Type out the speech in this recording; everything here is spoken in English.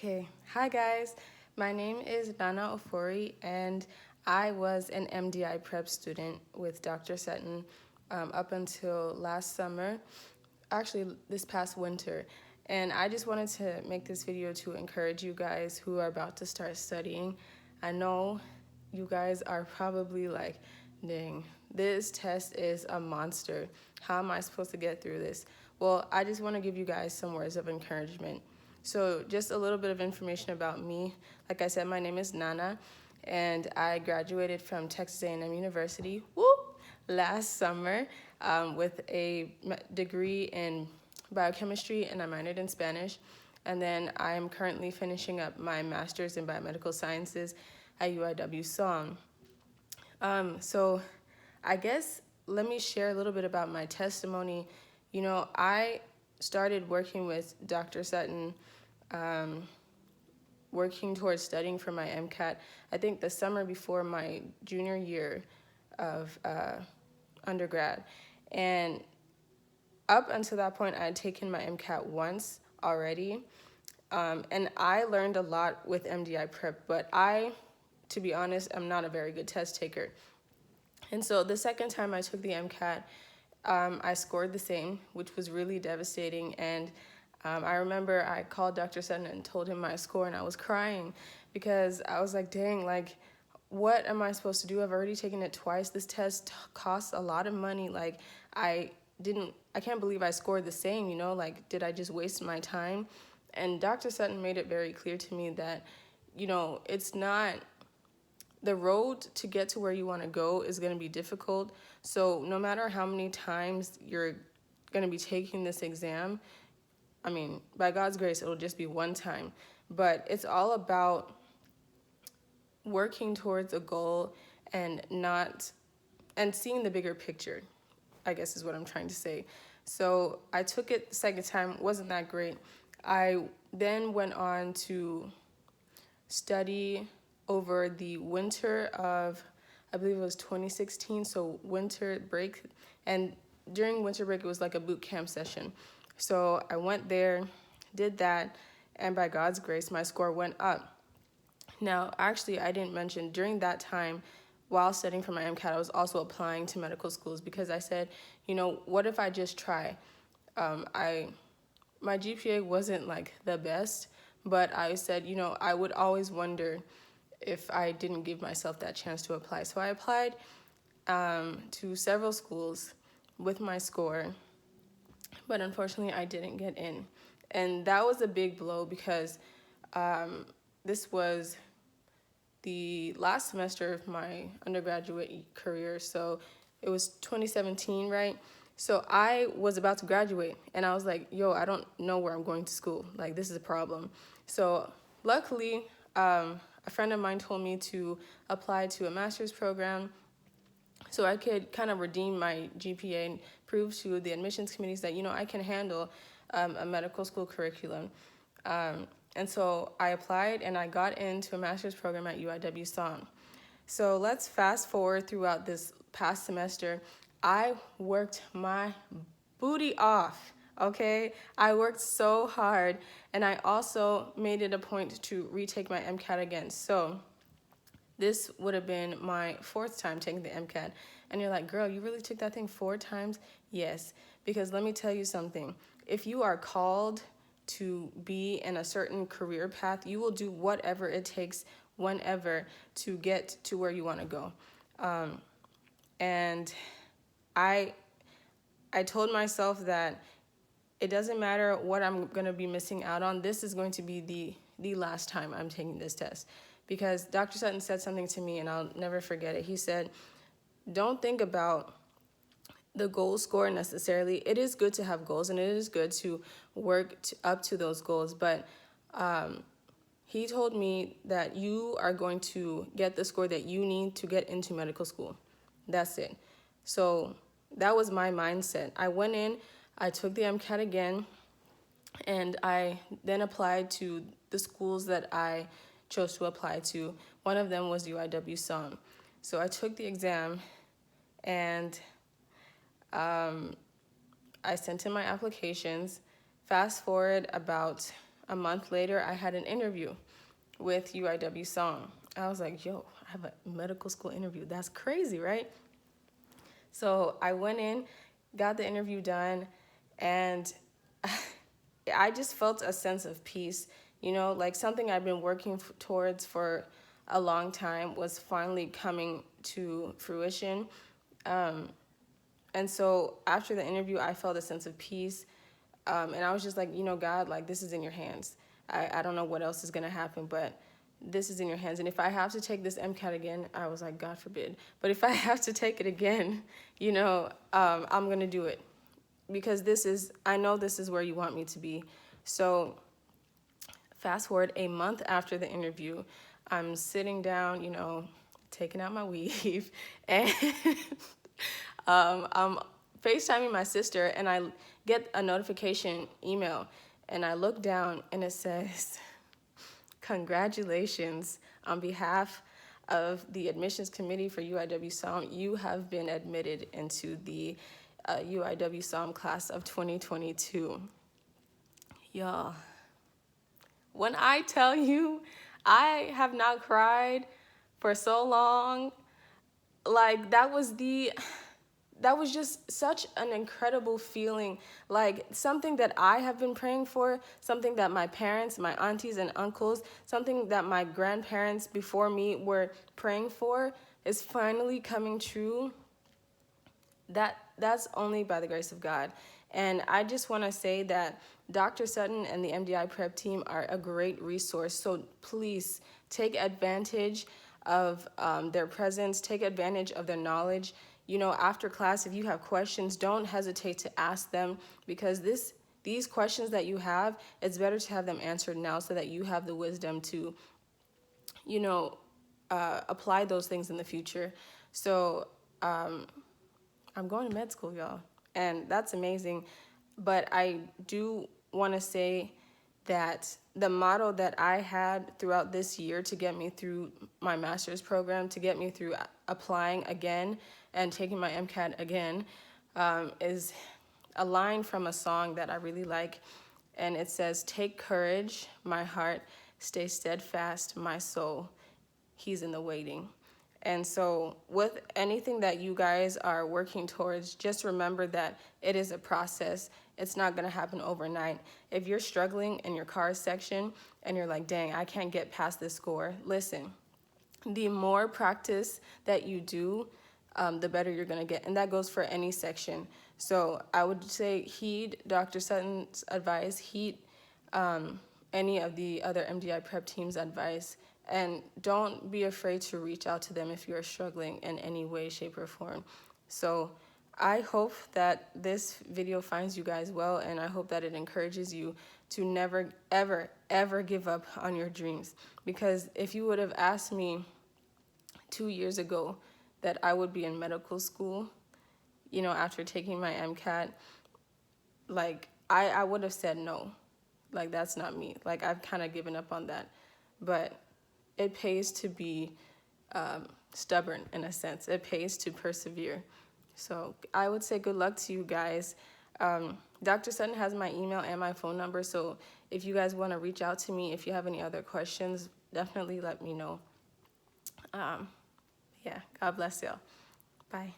Okay, hi guys. My name is Nana Ofori, and I was an MDI prep student with Dr. Sutton up until last summer, actually, this past winter. And I just wanted to make this video to encourage you guys who are about to start studying. I know you guys are probably like, dang, this test is a monster. How am I supposed to get through this? Well, I just want to give you guys some words of encouragement. So just a little bit of information about me. Like I said, my name is Nana, and I graduated from Texas A&M University, last summer with a degree in biochemistry, and I minored in Spanish. And then I am currently finishing up my master's in biomedical sciences at UIW Song. So I guess let me share a little bit about my testimony. You know, I started working with Dr. Sutton, working towards studying for my MCAT, I think the summer before my junior year of undergrad. And up until that point, I had taken my MCAT once already. And I learned a lot with MDI prep, but to be honest, I'm not a very good test taker. And so the second time I took the MCAT, I scored the same, which was really devastating. And I remember I called Dr. Sutton and told him my score, and I was crying because I was like, dang, like, what am I supposed to do? I've already taken it twice. This test costs a lot of money. Like, I can't believe I scored the same, you know? Like, did I just waste my time? And Dr. Sutton made it very clear to me that, you know, it's not, the road to get to where you want to go is going to be difficult. So no matter how many times you're going to be taking this exam, I mean, by God's grace, it'll just be one time. But it's all about working towards a goal and seeing the bigger picture, I guess is what I'm trying to say. So I took it the second time, wasn't that great. I then went on to study over the winter of, I believe it was 2016, so winter break. And during winter break, it was like a boot camp session. So I went there, did that, and by God's grace, my score went up. Now, actually, I didn't mention, during that time, while studying for my MCAT, I was also applying to medical schools because I said, you know, what if I just try? My GPA wasn't like the best, but I said, you know, I would always wonder if I didn't give myself that chance to apply. So I applied to several schools with my score, but unfortunately I didn't get in. And that was a big blow because this was the last semester of my undergraduate career. So it was 2017, right? So I was about to graduate and I was like, yo, I don't know where I'm going to school. Like, this is a problem. So luckily, a friend of mine told me to apply to a master's program so I could kind of redeem my GPA and prove to the admissions committees that, you know, I can handle a medical school curriculum. And so I applied and I got into a master's program at UIW Song. So let's fast forward throughout this past semester. I worked my booty off, okay? I worked so hard, and I also made it a point to retake my MCAT again. So this would have been my fourth time taking the MCAT. And you're like, girl, you really took that thing 4 times? Yes, because let me tell you something. If you are called to be in a certain career path, you will do whatever it takes, whenever, to get to where you want to go. And I told myself that it doesn't matter what I'm going to be missing out on. This is going to be the last time I'm taking this test. Because Dr. Sutton said something to me, and I'll never forget it. He said, don't think about the goal score necessarily. It is good to have goals, and it is good to work up to those goals. But he told me that you are going to get the score that you need to get into medical school. That's it. So that was my mindset. I went in, I took the MCAT again, and I then applied to the schools that I chose to apply to. One of them was UIW Song. So I took the exam, and I sent in my applications. Fast forward about a month later, I had an interview with UIW Song. I was like, yo, I have a medical school interview. That's crazy, right? So I went in, got the interview done, and I just felt a sense of peace. You know, like something I've been working towards for a long time was finally coming to fruition. And so after the interview, I felt a sense of peace. And I was just like, you know, God, like, this is in your hands. I don't know what else is going to happen, but this is in your hands. And if I have to take this MCAT again, I was like, God forbid. But if I have to take it again, you know, I'm going to do it. Because I know this is where you want me to be. So fast forward a month after the interview, I'm sitting down, you know, taking out my weave, and I'm FaceTiming my sister, and I get a notification email, and I look down, and it says, congratulations on behalf of the admissions committee for UIW SOM. You have been admitted into the UIW SOM class of 2022. Y'all, when I tell you I have not cried for so long, like that was just such an incredible feeling, like something that I have been praying for, something that my parents, my aunties and uncles, something that my grandparents before me were praying for is finally coming true. That's only by the grace of God. And I just want to say that Dr. Sutton and the MDI prep team are a great resource. So please take advantage of their presence, take advantage of their knowledge. You know, after class, if you have questions, don't hesitate to ask them, because these questions that you have, it's better to have them answered now so that you have the wisdom to, you know, apply those things in the future. So I'm going to med school, y'all, and that's amazing. But I do want to say that the motto that I had throughout this year to get me through my master's program, to get me through applying again and taking my MCAT again, is a line from a song that I really like. And it says, "Take courage, my heart, stay steadfast, my soul. He's in the waiting." And so with anything that you guys are working towards, just remember that it is a process. It's not going to happen overnight. If you're struggling in your car section and you're like, dang, I can't get past this score, listen, the more practice that you do, the better you're going to get. And that goes for any section. So I would say heed Dr. Sutton's advice, heed any of the other MDI prep team's advice, and don't be afraid to reach out to them if you're struggling in any way, shape, or form. So I hope that this video finds you guys well, and I hope that it encourages you to never, ever, ever give up on your dreams. Because if you would have asked me 2 years ago that I would be in medical school, you know, after taking my MCAT, like, I would have said no. Like, that's not me. Like, I've kind of given up on that. But it pays to be stubborn, in a sense. It pays to persevere. So I would say good luck to you guys. Dr. Sutton has my email and my phone number, so if you guys want to reach out to me, if you have any other questions, definitely let me know. Yeah, God bless y'all. Bye.